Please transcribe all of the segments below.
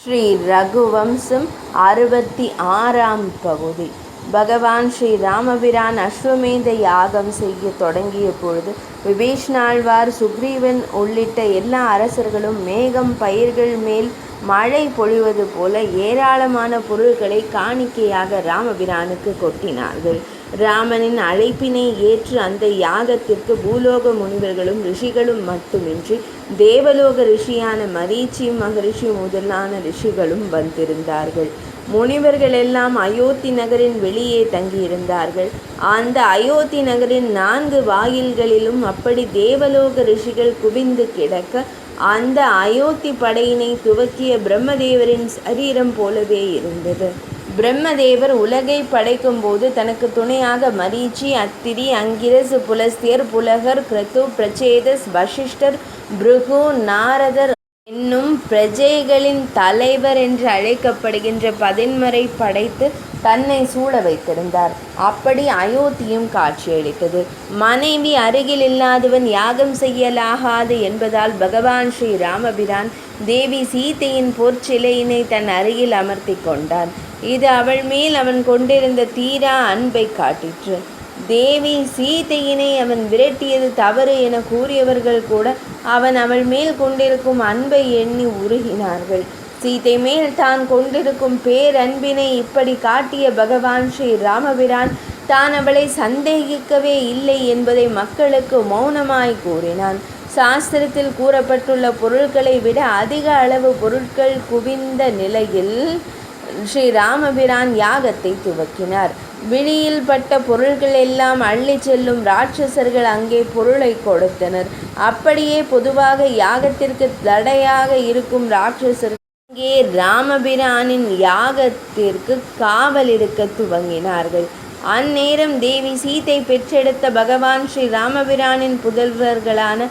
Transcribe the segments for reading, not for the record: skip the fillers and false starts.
ஸ்ரீ ரகுவம்சம் 66ஆம் பகுதி. பகவான் ஸ்ரீ ராமபிரான் அஸ்வமேத யாகம் செய்ய தொடங்கிய பொழுது விபீஷ்ணாழ்வார், சுக்ரீவன் உள்ளிட்ட எல்லா அரசர்களும் மேகம் பயிர்கள் மேல் மழை பொழிவது போல ஏராளமான பொருட்களை காணிக்கையாக ராமபிரானுக்கு கொட்டினார்கள். ராமனின் அழைப்பினை ஏற்று அந்த யாகத்திற்கு பூலோக முனிவர்களும் ரிஷிகளும் மட்டுமின்றி தேவலோக ரிஷியான மரீச்சி மகரிஷி முதலான ரிஷிகளும் வந்திருந்தார்கள். முனிவர்கள் எல்லாம் அயோத்தி நகரின் வெளியே தங்கியிருந்தார்கள். அந்த அயோத்தி நகரின் 4 வாயில்களிலும் அப்படி தேவலோக ரிஷிகள் குவிந்து கிடக்க, அந்த அயோத்தி படையினை துவக்கிய பிரம்மதேவரின் சரீரம் போலவே இருந்தது. பிரம்மதேவர் உலகை படைக்கும் போது தனக்கு துணையாக மரீச்சி, அத்திரி, அங்கிரஸ், புலஸ்தியர், புலகர், கிரது, பிரச்சேதஸ், வசிஷ்டர், பிருகு, நாரதர் என்னும் பிரஜைகளின் தலைவர் என்று அழைக்கப்படுகின்ற 11 படைத்து தன்னை சூழ வைத்திருந்தார். அப்படி அயோத்தியும் காட்சியளித்தது. மனைவி அருகில் இல்லாதவன் யாகம் செய்யலாகாது என்பதால் பகவான் ஸ்ரீ ராமபிரான் தேவி சீதையின் பொற்சிலையினை தன் அருகில் அமர்த்தி கொண்டான். இது அவள் மேல் அவன் கொண்டிருந்த தீரா அன்பை காட்டிற்று. தேவி சீதையினை அவன் விரட்டியது தவறு என கூறியவர்கள் கூட அவன் அவள் மேல் கொண்டிருக்கும் அன்பை எண்ணி உருகினார்கள். சீதை மேல் தான் கொண்டிருக்கும் பேரன்பினை இப்படி காட்டிய பகவான் ஸ்ரீ ராமபிரான் தான் அவளை சந்தேகிக்கவே இல்லை என்பதை மக்களுக்கு மௌனமாய் கூறினான். சாஸ்திரத்தில் கூறப்பட்டுள்ள பொருட்களை விட அதிக அளவு பொருட்கள் குவிந்த நிலையில் ஸ்ரீ ராமபிரான் யாகத்தை துவக்கினார். விழியில் பட்ட பொருள்கள் எல்லாம் அள்ளி செல்லும் ராட்சசர்கள் அங்கே பொருளை கொடுத்தனர். அப்படியே பொதுவாக யாகத்திற்கு தடையாக இருக்கும் ராட்சசர்கள் அங்கே ராமபிரானின் யாகத்திற்கு காவல் இருக்க துவங்கினார்கள். அந்நேரம் தேவி சீதை பெற்றெடுத்த பகவான் ஸ்ரீ ராமபிரானின் புதல்வர்களான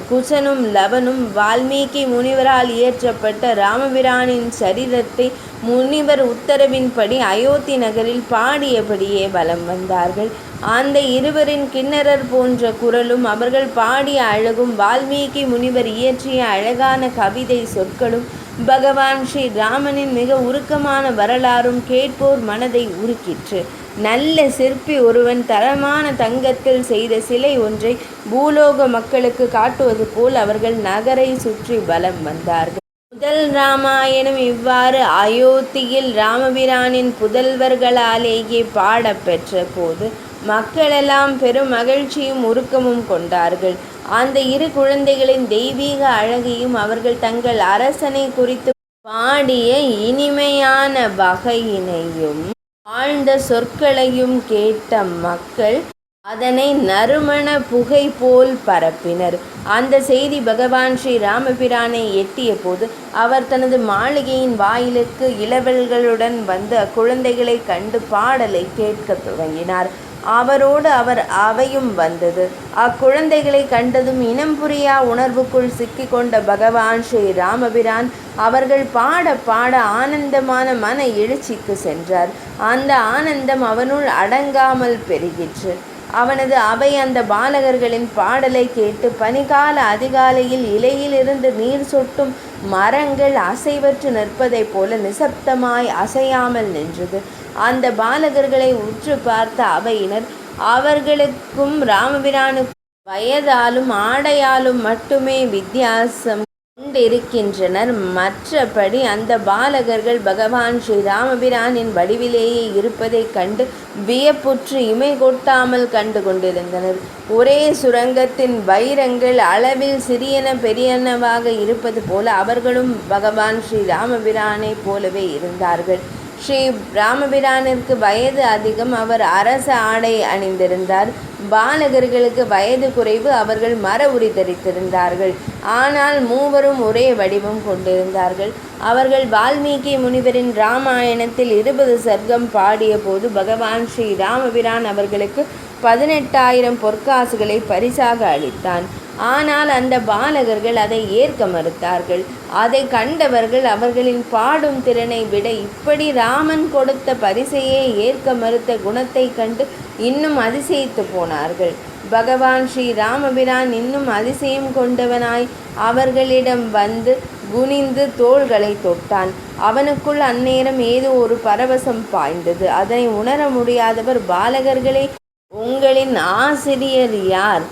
குசனும் லவனும் வால்மீகி முனிவரால் இயற்றப்பட்ட ராமபிரானின் சரீரத்தை முனிவர் உத்தரவின்படி அயோத்தி நகரில் பாடியபடியே வலம் வந்தார்கள். அந்த இருவரின் கிண்ணறர் போன்ற குரலும், அவர்கள் பாடிய அழகும், வால்மீகி முனிவர் இயற்றிய அழகான கவிதை சொற்களும், பகவான் ஸ்ரீ ராமனின் மிக உருக்கமான வரலாறும் கேட்போர் மனதை உருக்கிற்று. நல்ல சிற்பி ஒருவன் தரமான தங்கத்தில் செய்த சிலை ஒன்றை பூலோக மக்களுக்கு காட்டுவது போல் அவர்கள் நகரை சுற்றி வலம் வந்தார்கள். முதல் ராமாயணம் இவ்வாறு அயோத்தியில் ராமபிரானின் புதல்வர்களாலேயே பாடப்பெற்ற போது மக்களெல்லாம் பெரும் மகிழ்ச்சியும் உருக்கமும் கொண்டார்கள். அந்த 2 குழந்தைகளின் தெய்வீக அழகையும் அவர்கள் தங்கள் அரசனை குறித்து பாடிய இனிமையான வகையினையும் ஆழ்ந்த சொற்களையும் கேட்ட மக்கள் அதனை நறுமண புகை போல் பரப்பினர். அந்த செய்தி பகவான் ஸ்ரீ ராமபிரானை எட்டிய போது அவர் தனது மாளிகையின் வாயிலுக்கு இளவல்களுடன் வந்து அக்குழந்தைகளை கண்டு பாடலை கேட்க துவங்கினார். அவரோடு அவர் அவையும் வந்தது. அக்குழந்தைகளை கண்டதும் இனம் புரியா உணர்வுக்குள் சிக்கிக்கொண்ட பகவான் ஸ்ரீ ராமபிரான் அவர்கள் பாட பாட ஆனந்தமான மன எழுச்சிக்கு சென்றார். அந்த ஆனந்தம் அவனுள் அடங்காமல் பெருகிற்று. அவனது அவை அந்த பாலகர்களின் பாடலை கேட்டு பனிகால அதிகாலையில் இலையிலிருந்து நீர் சொட்டும் மரங்கள் அசைவற்று நிற்பதைப் போல நிசப்தமாய் அசையாமல் நின்றது. அந்த பாலகர்களை உற்று பார்த்த அவையினர் அவர்களுக்கும் ராமபிரானுக்கும் வயதாலும் ஆடையாலும் மட்டுமே வித்தியாசம் கொண்டிருக்கின்றனர். மற்றபடி அந்த பாலகர்கள் பகவான் ஸ்ரீ ராமபிரானின் வடிவிலேயே இருப்பதைக் கண்டு வியப்புற்று இமை கொட்டாமல் கண்டு கொண்டிருந்தனர். ஒரே சுரங்கத்தின் வைரங்கள் அளவில் சிறியன பெரியனவாக இருப்பது போல அவர்களும் பகவான் ஸ்ரீ ராமபிரானை போலவே இருந்தார்கள். ஸ்ரீ ராமபிரானிற்கு வயது அதிகம். அவர் அரச ஆடை அணிந்திருந்தார். பாலகர்களுக்கு வயது குறைவு. அவர்கள் மர உரி தரித்திருந்தார்கள். ஆனால் மூவரும் ஒரே வடிவம் கொண்டிருந்தார்கள். அவர்கள் வால்மீகி முனிவரின் ராமாயணத்தில் 20 சர்க்கம் பாடிய போது பகவான் ஸ்ரீ ராமபிரான் அவர்களுக்கு 18,000 பொற்காசுகளை பரிசாக அளித்தான். ஆனால் அந்த பாலகர்கள் அதை ஏற்க மறுத்தார்கள். அதை கண்டவர்கள் அவர்களின் பாடும் திறனை விட இப்படி ராமன் கொடுத்த பரிசையே ஏற்க மறுத்த குணத்தை கண்டு இன்னும் அதிசயித்து போனார்கள். பகவான் ஸ்ரீ ராமபிரான் இன்னும் அதிசயம் கொண்டவனாய் அவர்களிடம் வந்து குனிந்து தோள்களை தொட்டான். அவனுக்குள் அந்நேரம் ஏதோ ஒரு பரவசம் பாய்ந்தது. அதனை உணர முடியாதவர், பாலகர்களே, உங்களின் ஆசிரியர் யார்?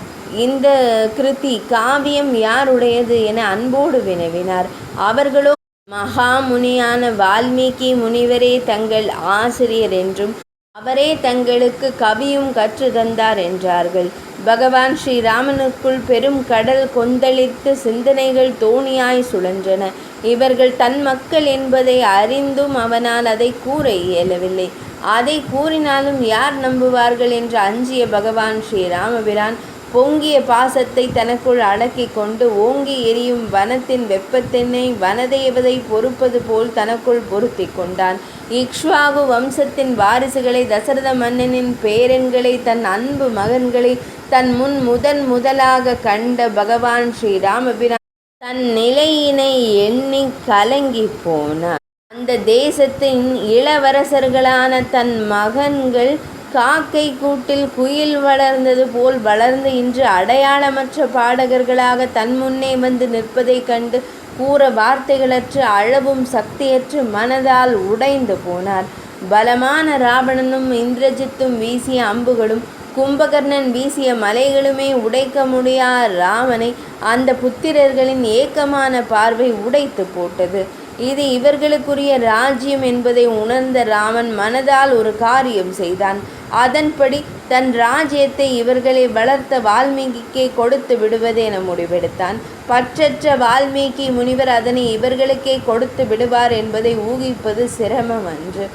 இந்த கிருதி காவியம் யாருடையது என அன்போடு வினவினார். அவர்களோ, மகாமுனியான வால்மீகி முனிவரே தங்கள் ஆசிரியர் என்றும் அவரே தங்களுக்கு கவியும் கற்று தந்தார் என்றார்கள். பகவான் ஸ்ரீராமனுக்குள் பெரும் கடல் கொந்தளித்து சிந்தனைகள் தோணியாய் சுழன்றன. இவர்கள் தன் மக்கள் என்பதை அறிந்தும் அவனால் அதை கூற இயலவில்லை. அதை கூறினாலும் யார் நம்புவார்கள் என்று அஞ்சிய பகவான் ஸ்ரீராமபிரான் பொங்கிய பாசத்தை தனக்குள் அடக்கி கொண்டு ஓங்கி எரியும் வனத்தின் வெப்பத்தினை வனதேவதை பொறுப்பது போல் தனக்குள் பொருத்தி கொண்டான். இக்ஷ்வாகு வம்சத்தின் வாரிசுகளை, தசரத மன்னனின் பேரன்களை, தன் அன்பு மகன்களை தன் முன் முதலாக கண்ட பகவான் ஸ்ரீராமபிரான் தன் நிலையினை எண்ணி கலங்கி போனார். அந்த தேசத்தின் இளவரசர்களான தன் மகன்கள் காக்கை கூட்டில் குயில் வளர்ந்தது போல் வளர்ந்து இன்று அடையாளமற்ற பாடகர்களாக தன் முன்னே வந்து நிற்பதைக் கண்டு கூற வார்த்தைகளற்று அழவும் சக்தியற்று மனதால் உடைந்து போனார். பலமான ராவணனும் இந்திரஜித்தும் வீசிய அம்புகளும் கும்பகர்ணன் வீசிய மலைகளுமே உடைக்க முடியா ராமனை அந்த புத்திரர்களின் ஏக்கமான பார்வை உடைத்து போட்டது. இது இவர்களுக்குரிய ராஜ்யம் என்பதை உணர்ந்த ராமன் மனதால் ஒரு காரியம் செய்தான். அதன்படி தன் ராஜ்யத்தை இவர்களை வளர்த்த வால்மீகிக்கே கொடுத்து விடுவது என முடிவெடுத்தான். பற்றற்ற வால்மீகி முனிவர் அதனை இவர்களுக்கே கொடுத்து விடுவார் என்பதை ஊகிப்பது சிரமம் அன்று.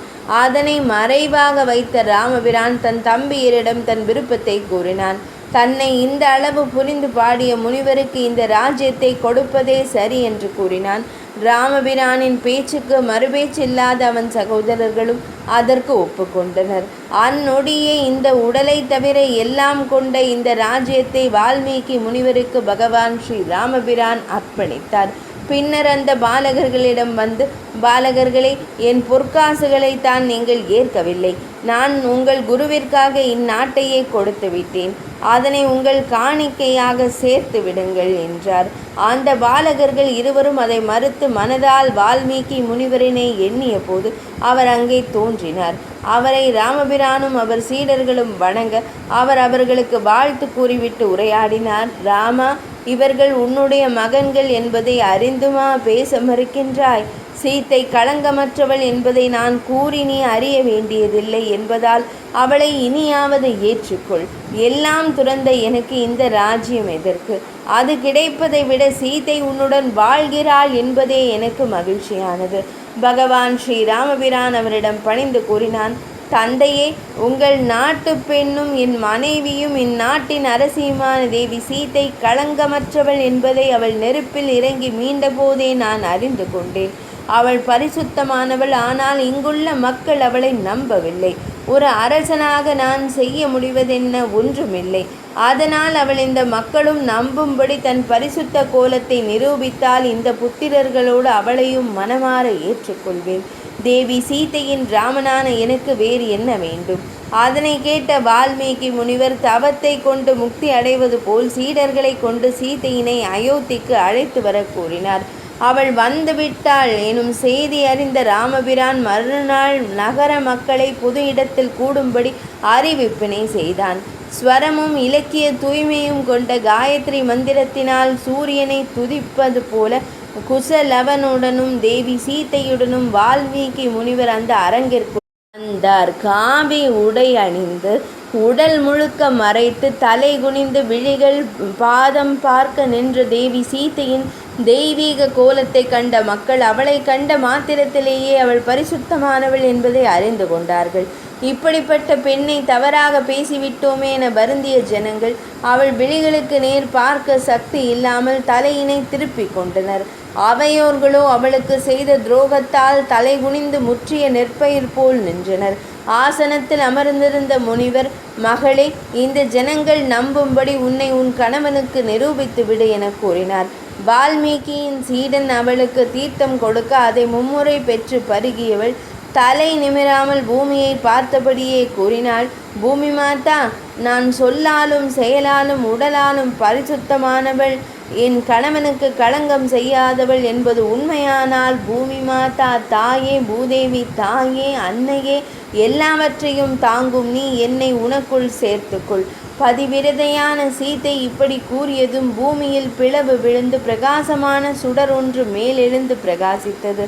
அதனை மறைவாக வைத்த ராமபிரான் தன் தம்பியரிடம் தன் விருப்பத்தை கூறினான். தன்னை இந்த அளவு புரிந்து பாடிய முனிவருக்கு இந்த ராஜ்யத்தை கொடுப்பதே சரி என்று கூறினான். ராமபிரானின் பேச்சுக்கு மறுபேச்சில்லாத அவன் சகோதரர்களும் அதற்கு ஒப்புக்கொண்டனர். அந்நொடியே இந்த உடலை தவிர எல்லாம் கொண்ட இந்த ராஜ்யத்தை வால்மீகி முனிவருக்கு பகவான் ஸ்ரீ ராமபிரான் அர்ப்பணித்தார். பின்னர் அந்த பாலகர்களிடம் வந்து, பாலகர்களே, என் பொற்காசுகளை தான் நீங்கள் ஏற்கவில்லை. நான் உங்கள் குருவிற்காக இந்நாட்டையே கொடுத்து விட்டேன். அதனை உங்கள் காணிக்கையாக சேர்த்து விடுங்கள் என்றார். அந்த பாலகர்கள் இருவரும் அதை மறுத்து மனதால் வால்மீகி முனிவரினை எண்ணிய போது அவர் அங்கே தோன்றினார். அவரை ராமபிரானும் அவர் சீடர்களும் வணங்க அவர் அவர்களுக்கு வாழ்த்து கூறிவிட்டு உரையாடினார். ராமா, இவர்கள் உன்னுடைய மகன்கள் என்பதை அறிந்துமா பேச மறுக்கின்றாய்? சீத்தை களங்கமற்றவள் என்பதை நான் கூறி நீ அறிய வேண்டியதில்லை என்பதால் அவளை இனியாவது ஏற்றுக்கொள். எல்லாம் துறந்த எனக்கு இந்த ராஜ்யம் எதற்கு? அது கிடைப்பதை விட சீத்தை உன்னுடன் வாழ்கிறாள் என்பதே எனக்கு மகிழ்ச்சியானது. பகவான் ஸ்ரீ ராமபிரான் அவரிடம் பணிந்து கூறினான். தந்தையே, உங்கள் நாட்டு பெண்ணும் என் மனைவியும் இந்நாட்டின் அரசியுமான தேவி சீத்தை களங்கமற்றவள் என்பதை அவள் நெருப்பில் இறங்கி மீண்டபோதே நான் அறிந்து கொண்டேன். அவள் பரிசுத்தமானவள். ஆனால் இங்குள்ள மக்கள் அவளை நம்பவில்லை. ஒரு அரசனாக நான் செய்ய முடிவதென்ன ஒன்றுமில்லை. அதனால் அவள் இந்த மக்களும் நம்பும்படி தன் பரிசுத்த கோலத்தை நிரூபித்தால் இந்த புத்திரர்களோடு அவளையும் மனமாற ஏற்றுக்கொள்வேன். தேவி சீத்தையின் ராமனான எனக்கு வேறு என்ன வேண்டும்? அதனை கேட்ட வால்மீகி முனிவர் தவத்தை கொண்டு முக்தி அடைவது போல் சீடர்களை கொண்டு சீத்தையினை அயோத்திக்கு அழைத்து வர கூறினார். அவள் வந்துவிட்டாள் எனும் செய்தி அறிந்த ராமபிரான் மறுநாள் நகர மக்களை புது இடத்தில் கூடும்படி அறிவிப்பினை செய்தான். ஸ்வரமும் இலக்கிய தூய்மையும் கொண்ட காயத்ரி மந்திரத்தினால் சூரியனை துதிப்பது போல குசலவனுடனும் தேவி சீத்தையுடனும் வால்மீகி முனிவர் அந்த அரங்கிற்கு வந்தார். காவி உடை அணிந்து உடல் முழுக்க மறைத்து தலை குனிந்து விழிகள் பாதம் பார்க்க நின்ற தேவி சீத்தையின் தெய்வீக கோலத்தை கண்ட மக்கள் அவளை கண்ட மாத்திரத்திலேயே அவள் பரிசுத்தமானவள் என்பதை அறிந்து கொண்டார்கள். இப்படிப்பட்ட பெண்ணை தவறாக பேசிவிட்டோமே என வருந்திய ஜனங்கள் அவள் விழிகளுக்கு நேர் பார்க்க சக்தி இல்லாமல் தலையினை திருப்பிக் கொண்டனர். அவையோர்களோ அவளுக்கு செய்த துரோகத்தால் தலை குனிந்து முற்றிய நெற்பயிர் போல் நின்றனர். ஆசனத்தில் அமர்ந்திருந்த முனிவர், மகளே, இந்த ஜனங்கள் நம்பும்படி உன்னை உன் கணவனுக்கு நிரூபித்து விடு என கூறினார். வால்மீகியின் சீடன் அவளுக்கு தீர்த்தம் கொடுக்க அதை மும்முறை பெற்று பருகியவள் தலை நிமிராமல் பூமியை பார்த்தபடியே கூறினாள். பூமி மாதா, நான் சொல்லாலும் செயலாலும் உடலாலும் பரிசுத்தமானவள், என் கணவனுக்கு களங்கம் செய்யாதவள் என்பது உண்மையானால் பூமி மாதா, தாயே, பூதேவி தாயே, அன்னையே, எல்லாவற்றையும் தாங்கும் நீ என்னை உனக்குள் சேர்த்துக்கொள். பதிவிரதையான சீதை இப்படி கூறியதும் பூமியில் பிளவு விழுந்து பிரகாசமான சுடர் ஒன்று மேலெழுந்து பிரகாசித்தது.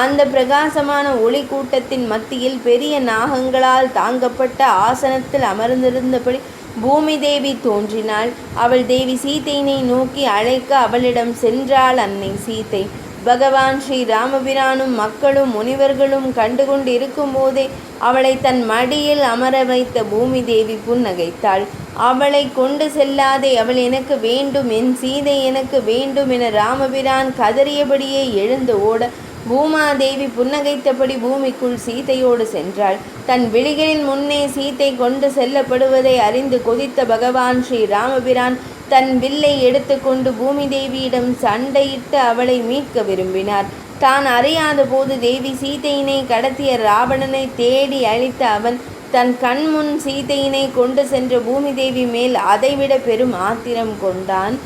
அந்த பிரகாசமான ஒளி கூட்டத்தின் மத்தியில் பெரிய நாகங்களால் தாங்கப்பட்ட ஆசனத்தில் அமர்ந்திருந்தபடி பூமி தேவி தோன்றினாள். அவள் தேவி சீதையினை நோக்கி அழைக்க அவளிடம் சென்றாள் அன்னை சீதை. பகவான் ஸ்ரீ ராமபிரானும் மக்களும் முனிவர்களும் கண்டுகொண்டு இருக்கும் போதே அவளை தன் மடியில் அமர வைத்த பூமி தேவி புன்னகைத்தாள். அவளை கொண்டு செல்லாதே, அவள் எனக்கு வேண்டும், என் சீதை எனக்கு வேண்டும் என ராமபிரான் கதறியபடியே எழுந்து ஓட பூமாதேவி புன்னகைத்தபடி பூமிக்குள் சீதையோடு சென்றாள். தன் விழிகளின் முன்னே சீதை கொண்டு செல்லப்படுவதை அறிந்து கொதித்த பகவான் ஸ்ரீ ராமபிரான் தன் வில்லை எடுத்துக்கொண்டு பூமி தேவியிடம் சண்டையிட்டு அவளை மீட்க விரும்பினார். தான் அறியாத போது தேவி சீதையினை கடத்திய ராவணனை தேடி அழித்த அவன் தன் கண்முன் சீதையினை கொண்டு சென்ற பூமி தேவி மேல் அதைவிட பெரும் ஆத்திரம் கொண்டான்.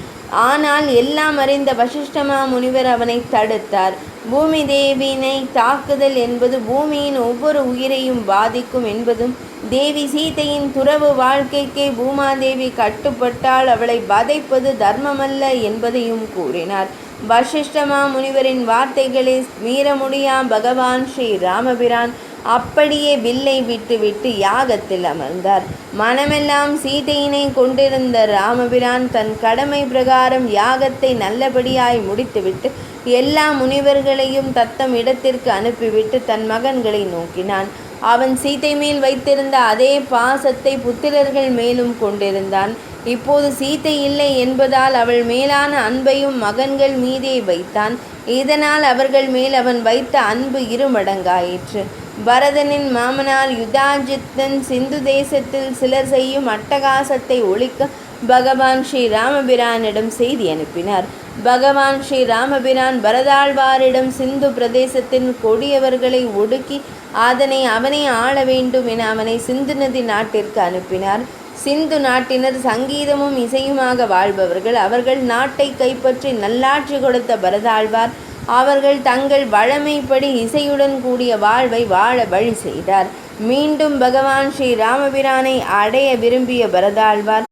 ஆனால் எல்லாம் அறிந்த வசிஷ்டமா முனிவர் அவனை தடுத்தார். பூமி தேவியினை தாக்குதல் என்பது பூமியின் ஒவ்வொரு உயிரையும் பாதிக்கும் என்பதும், தேவி சீதையின் துறவு வாழ்க்கைக்கே பூமாதேவி கட்டுப்பட்டால் அவளை வதைப்பது தர்மமல்ல என்பதையும் கூறினார். வசிஷ்டமா முனிவரின் வார்த்தைகளை மீற முடியா பகவான் ஸ்ரீ ராமபிரான் அப்படியே வில்லை விட்டுவிட்டு யாகத்தில் அமர்ந்தார். மனமெல்லாம் சீதையினை கொண்டிருந்த ராமபிரான் தன் கடமை பிரகாரம் யாகத்தை நல்லபடியாய் முடித்துவிட்டு எல்லா முனிவர்களையும் தத்தம் இடத்திற்கு அனுப்பிவிட்டு தன் மகன்களை நோக்கினான். அவன் சீதை மேல் வைத்திருந்த அதே பாசத்தை புத்திரர்கள் மேலும் கொண்டிருந்தான். இப்போது சீதை இல்லை என்பதால் அவள் மேலான அன்பையும் மகன்கள் மீதே வைத்தான். இதனால் அவர்கள் மேல் அவன் வைத்த அன்பு இருமடங்காயிற்று. பரதனின் மாமனார் யுதாஜித்தன் சிந்து தேசத்தில் சிலர் செய்யும் அட்டகாசத்தை ஒழிக்க பகவான் ஸ்ரீ ராமபிரானிடம் செய்தி அனுப்பினார். பகவான் ஸ்ரீ ராமபிரான் பரதாழ்வாரிடம் சிந்து பிரதேசத்தின் கொடியவர்களை ஒடுக்கி அதனை அவனை ஆள வேண்டும் என அவனை சிந்து நதி நாட்டிற்கு அனுப்பினார். சிந்து நாட்டினர் சங்கீதமும் இசையுமாக வாழ்பவர்கள். அவர்கள் நாட்டை கைப்பற்றி நல்லாட்சி கொடுத்த பரதாழ்வார் அவர்கள் தங்கள் வழமைப்படி இசையுடன் கூடிய வாழ்வை வாழ வழி செய்தார். மீண்டும் பகவான் ஸ்ரீ ராமபிரானை அடைய விரும்பிய பரதாழ்வார்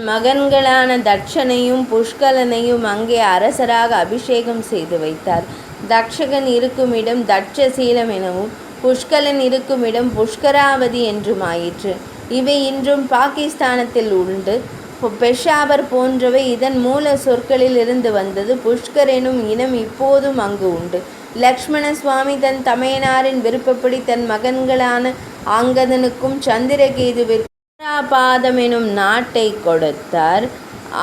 மகன்களான தட்சனையும் புஷ்கலனையும் அங்கே அரசராக அபிஷேகம் செய்து வைத்தார். தக்ஷகன் இருக்கும் இடம் தட்சசீலம் எனவும் புஷ்கலன் இருக்கும் இடம் புஷ்கராவதி என்றும் ஆயிற்று. இவை இன்றும் பாகிஸ்தானத்தில் உண்டு. பெஷாவர் போன்றவை இதன் மூல சொற்களில் இருந்து வந்தது. புஷ்கர் எனும் இனம் இப்போதும் அங்கு உண்டு. லக்ஷ்மண சுவாமி தன் தமையனாரின் விருப்பப்படி தன் மகன்களான அங்கதனுக்கும் சந்திரகேதுவிற்கு பாதம் எனும் நாட்டை கொடுத்தார்.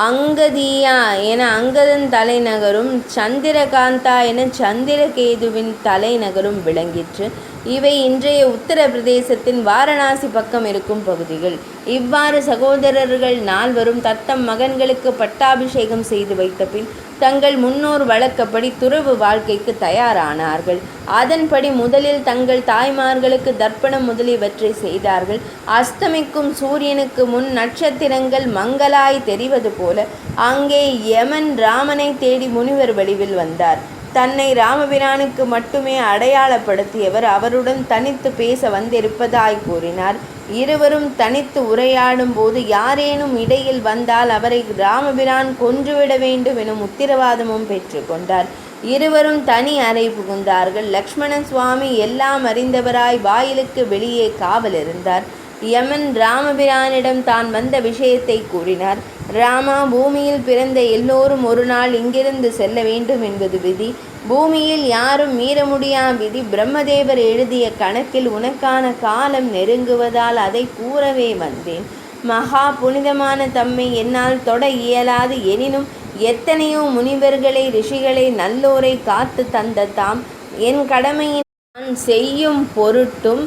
அங்கதியா என அங்கதன் தலைநகரும் சந்திரகாந்தா என சந்திரகேதுவின் தலைநகரும் விளங்கிற்று. இவை இன்றைய உத்தரப்பிரதேசத்தின் வாரணாசி பக்கம் இருக்கும் பகுதிகள். இவ்வாறு சகோதரர்கள் நால்வரும் தத்தம் மகன்களுக்கு பட்டாபிஷேகம் செய்து வைத்த பின் தங்கள் முன்னோர் வழக்கப்படி துறவு வாழ்க்கைக்கு தயாரானார்கள். அதன்படி முதலில் தங்கள் தாய்மார்களுக்கு தர்ப்பணம் முதலியவற்றை செய்தார்கள். அஸ்தமிக்கும் சூரியனுக்கு முன் நட்சத்திரங்கள் மங்களாய் தெரிவது போல அங்கே யமன் ராமனை தேடி முனிவர் வடிவில் வந்தார். தன்னை ராமபிரானுக்கு மட்டுமே அடையாளப்படுத்தியவர் அவருடன் தனித்து பேச வந்திருப்பதாய் கூறினார். இருவரும் தனித்து உரையாடும் போது யாரேனும் இடையில் வந்தால் அவரை ராமபிரான் கொன்றுவிட வேண்டும் எனும் உத்தரவாதமும் பெற்று கொண்டார். இருவரும் தனி அறை புகுந்தார்கள். லக்ஷ்மண சுவாமி எல்லாம் அறிந்தவராய் வாயிலுக்கு வெளியே காவல் இருந்தார். யமன் ராமபிரானிடம் தான் வந்த விஷயத்தை கூறினார். ராமா, பூமியில் பிறந்த எல்லோரும் ஒரு நாள் இங்கிருந்து செல்ல வேண்டும் என்பது விதி. பூமியில் யாரும் மீற முடியா விதி. பிரம்மதேவர் எழுதிய கணக்கில் உனக்கான காலம் நெருங்குவதால் அதை கூறவே வந்தேன். மகா புனிதமான தம்மை என்னால் தொட இயலாது. எனினும் எத்தனையோ முனிவர்களை ரிஷிகளை நல்லோரை காத்து தந்த தாம் என் கடமையின் நான் செய்யும் பொருட்டும்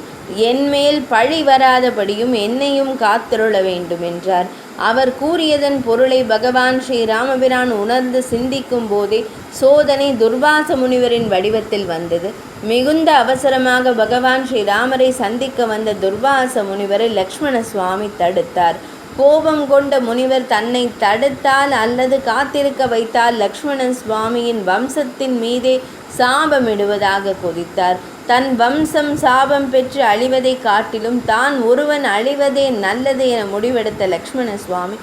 என்மேல் பழி வராதபடியும் என்னையும் காத்தருள வேண்டும் என்றார். அவர் கூறியதன் பொருளை பகவான் ஸ்ரீ ராமபிரான் உணர்ந்து சிந்திக்கும் போதே சோதனை துர்வாச முனிவரின் வடிவத்தில் வந்தது. மிகுந்த அவசரமாக பகவான் ஸ்ரீ ராமரை சந்திக்க வந்த துர்வாச முனிவரை லக்ஷ்மண சுவாமி தடுத்தார். கோபம் கொண்ட முனிவர் தன்னை தடுத்தால் அல்லது காத்திருக்க வைத்தால் லக்ஷ்மண சுவாமியின் வம்சத்தின் மீதே சாபமிடுவதாக கொதித்தார். தன் வம்சம் சாபம் பெற்று அழிவதை காட்டிலும் தான் ஒருவன் அழிவதே நல்லது என முடிவெடுத்த லக்ஷ்மண சுவாமி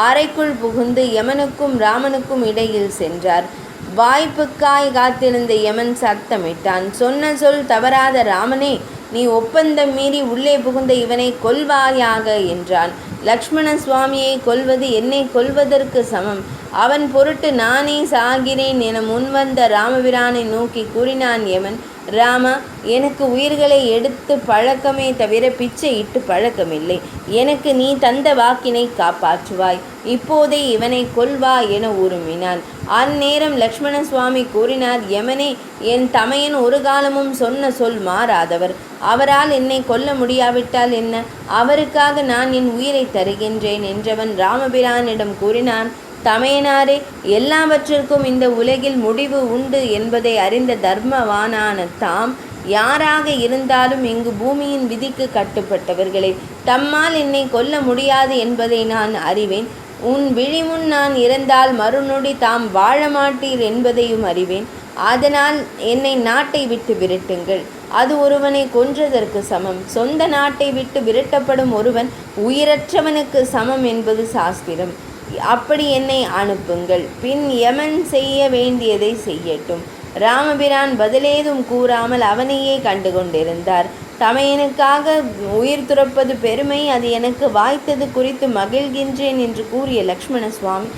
அறைக்குள் புகுந்து யமனுக்கும் ராமனுக்கும் இடையில் சென்றார். வாய்ப்புக்காய் காத்திருந்த யமன் சத்தமிட்டான். சொன்ன சொல் தவறாத ராமனே, நீ ஒப்பந்தம் மீறி உள்ளே புகுந்த இவனை கொல்வாயாக என்றான். லக்ஷ்மண சுவாமியை கொல்வது என்னை கொல்வதற்கு சமம். அவன் பொருட்டு நானே சாகிறேன் என முன்வந்த ராமபிரானை நோக்கி கூறினான் யமன். ராமா, எனக்கு உயிர்களை எடுத்து பழக்கமே தவிர பிச்சை இட்டு பழக்கமில்லை. எனக்கு நீ தந்த வாக்கினை காப்பாற்றுவாய். இப்போதே இவனை கொல்வா என உருமினான். அந்நேரம் லக்ஷ்மண சுவாமி கூறினார், யமனே, என் தமையன் ஒரு காலமும் சொன்ன சொல் மாறாதவர். அவரால் என்னை கொல்ல முடியாவிட்டால் என்ன? அவருக்காக நான் என் உயிரை தருகின்றேன் என்றவன் ராமபிரானிடம் கூறினான். தமையனாரே, எல்லாவற்றிற்கும் இந்த உலகில் முடிவு உண்டு என்பதை அறிந்த தர்மவானான தாம் யாராக இருந்தாலும் இங்கு பூமியின் விதிக்கு கட்டுப்பட்டவர்களே. தம்மால் என்னை கொல்ல முடியாது என்பதை நான் அறிவேன். உன் விழிமுன் நான் இறந்தால் மறுநொடி தாம் வாழ மாட்டீர் என்பதையும் அறிவேன். அதனால் என்னை நாட்டை விட்டு விரட்டுங்கள். அது ஒருவனை கொன்றதற்கு சமம். சொந்த நாட்டை விட்டு விரட்டப்படும் ஒருவன் உயிரற்றவனுக்கு சமம் என்பது சாஸ்திரம். அப்படி என்னை அனுப்புங்கள். பின் யமன் செய்ய வேண்டியதை செய்யட்டும். ராமபிரான் பதிலேதும் கூறாமல் அவனையே கண்டு கொண்டிருந்தார். தமையனுக்காக உயிர் துறப்பது பெருமை, அது எனக்கு வாய்த்தது குறித்து மகிழ்கின்றேன் என்று கூறிய லக்ஷ்மண சுவாமி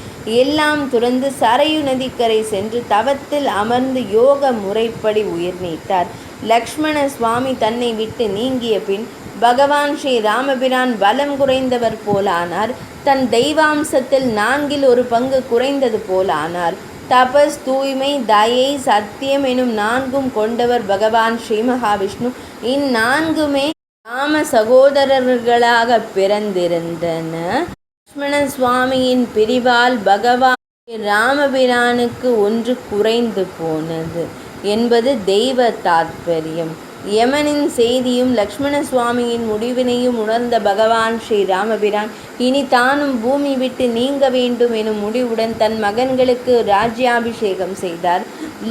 எல்லாம் துறந்து சரையு நதிக்கரை சென்று தவத்தில் அமர்ந்து யோக முறைப்படி உயிர் நீத்தார். லக்ஷ்மண சுவாமி தன்னை விட்டு நீங்கிய பின் பகவான் ஸ்ரீ ராமபிரான் பலம் குறைந்தவர் போலானார். தன் தெய்வாம்சத்தில் 1/4 குறைந்தது போலானார். தபஸ், தூய்மை, தயை, சத்தியம் எனும் 4ம் கொண்டவர் பகவான் ஸ்ரீ மகாவிஷ்ணு. இந்நான்குமே ராம சகோதரர்களாக பிறந்திருந்தன. லக்ஷ்மண சுவாமியின் பிரிவால் பகவான் ராமபிரானுக்கு ஒன்று குறைந்து போனது என்பது தெய்வ தாத்பரியம். யமனின் செய்தியும் லக்ஷ்மண சுவாமியின் முடிவினையும் உணர்ந்த பகவான் ஸ்ரீ ராமபிரான் இனி தானும் பூமி விட்டு நீங்க வேண்டும் எனும் முடிவுடன் தன் மகன்களுக்கு ராஜ்யாபிஷேகம் செய்தார்.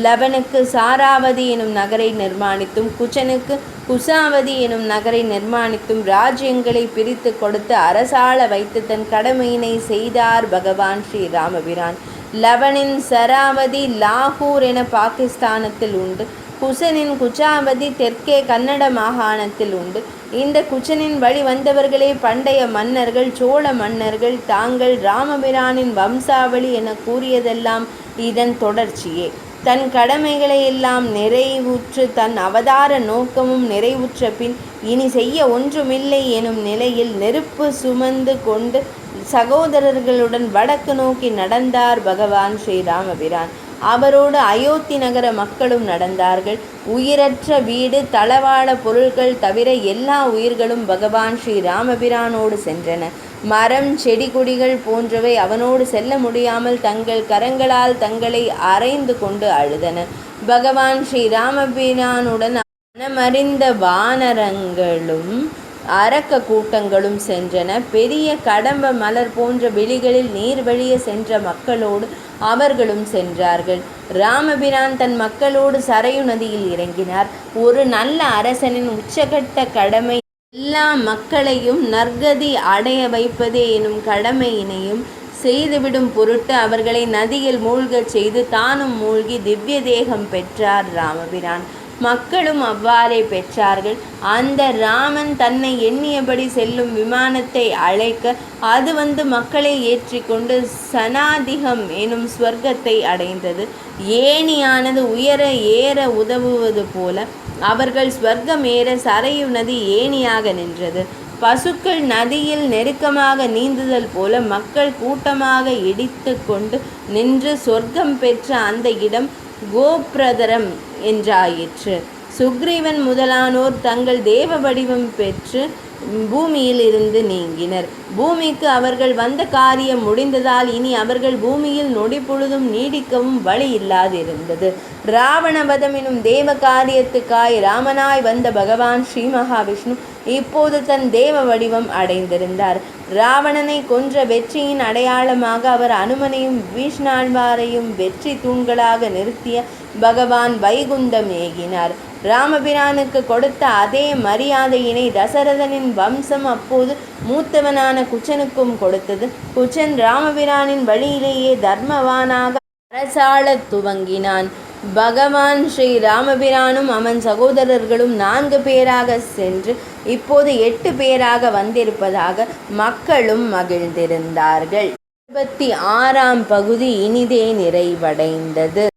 லவனுக்கு சாராவதி எனும் நகரை நிர்மாணித்தும் குச்சனுக்கு குசாவதி எனும் நகரை நிர்மாணித்தும் ராஜ்யங்களை பிரித்து கொடுத்து அரசாள வைத்து தன் கடமையினை செய்தார் பகவான் ஸ்ரீ ராமபிரான். லவனின் சராவதி லாகூர் என பாகிஸ்தானத்தில் உண்டு. குசனின் குச்சாவதி தெற்கே கன்னட மாகாணத்தில் உண்டு. இந்த குச்சனின் வழி வந்தவர்களே பண்டைய மன்னர்கள், சோழ மன்னர்கள். தாங்கள் ராமபிரானின் வம்சாவளி என கூறியதெல்லாம் இதன் தொடர்ச்சியே. தன் கடமைகளை எல்லாம் நிறைவுற்று தன் அவதார நோக்கமும் நிறைவுற்ற பின் இனி செய்ய ஒன்றுமில்லை எனும் நிலையில் நெருப்பு சுமந்து கொண்டு சகோதரர்களுடன் வடக்கு நோக்கி நடந்தார் பகவான் ஸ்ரீ ராமபிரான். அவரோடு அயோத்தி நகர மக்களும் நடந்தார்கள். உயிரற்ற வீடு, தளவாட பொருட்கள் தவிர எல்லா உயிர்களும் பகவான் ஸ்ரீ ராமபிரானோடு சென்றன. மரம், செடி கொடிகள் போன்றவை அவனோடு செல்ல முடியாமல் தங்கள் கரங்களால் தங்களை அரைந்து கொண்டு அழுதன. பகவான் ஸ்ரீ ராமபிரானுடன் மனமறிந்த வானரங்களும் அரக்க கூட்டங்களும் சென்றன. பெரிய கடம்ப மலர் போன்ற வெளிகளில் நீர் வழிய சென்ற மக்களோடு அவர்களும் சென்றார்கள். ராமபிரான் தன் மக்களோடு சரையு நதியில் இறங்கினார். ஒரு நல்ல அரசனின் உச்சகட்ட கடமை எல்லா மக்களையும் நற்கதி அடைய வைப்பதே எனும் கடமையினையும் செய்துவிடும் பொருட்டு அவர்களை நதியில் மூழ்கச் செய்து தானும் மூழ்கி திவ்ய தேகம் பெற்றார் ராமபிரான். மக்களும் அவ்வாறே பெற்றார்கள். அந்த ராமன் தன்னை எண்ணியபடி செல்லும் விமானத்தை அழைக்க அது வந்து மக்களை ஏற்றிக்கொண்டு சனாதிகம் எனும் ஸ்வர்க்கத்தை அடைந்தது. ஏணியானது உயர ஏற உதவுவது போல அவர்கள் ஸ்வர்க்கம் ஏற சரையு நதி ஏணியாக நின்றது. பசுக்கள் நதியில் நெருக்கமாக நீந்துதல் போல மக்கள் கூட்டமாக இடித்து கொண்டு நின்று சொர்க்கம் பெற்ற அந்த இடம் கோப்ரதரம் என்றாயிற்று. சுக்ரீவன் முதலானோர் தங்கள் தேவ வடிவம் பெற்று பூமியில் இருந்து நீங்கினர். பூமிக்கு அவர்கள் வந்த காரியம் முடிந்ததால் இனி அவர்கள் பூமியில் நொடி பொழுதும் நீடிக்கவும் வழி இல்லாதிருந்தது. ராவணவதம் எனும் தேவ காரியத்துக்காய் ராமனாய் வந்த பகவான் ஸ்ரீ மகாவிஷ்ணு இப்போது தன் தேவ வடிவம் அடைந்திருந்தார். ராவணனை கொன்ற வெற்றியின் அடையாளமாக அவர் அனுமனையும் விபீஷ்ணாழ்வாரையும் வெற்றி தூண்களாக நிறுத்திய பகவான் வைகுந்தம் ஏகினார். ராமபிரானுக்கு கொடுத்த அதே மரியாதையினை தசரதனின் வம்சம் அப்போது மூத்தவனான குச்சனுக்கும் கொடுத்தது. குச்சன் ராமபிரானின் வழியிலேயே தர்மவானாக அரசாளத் துவங்கினான். பகவான் ஸ்ரீ ராமபிரானும் அவன் சகோதரர்களும் 4 பேராக சென்று இப்போது 8 பேராக வந்திருப்பதாக மக்களும் மகிழ்ந்திருந்தார்கள். 26ஆம் பகுதி இனிதே நிறைவடைந்தது.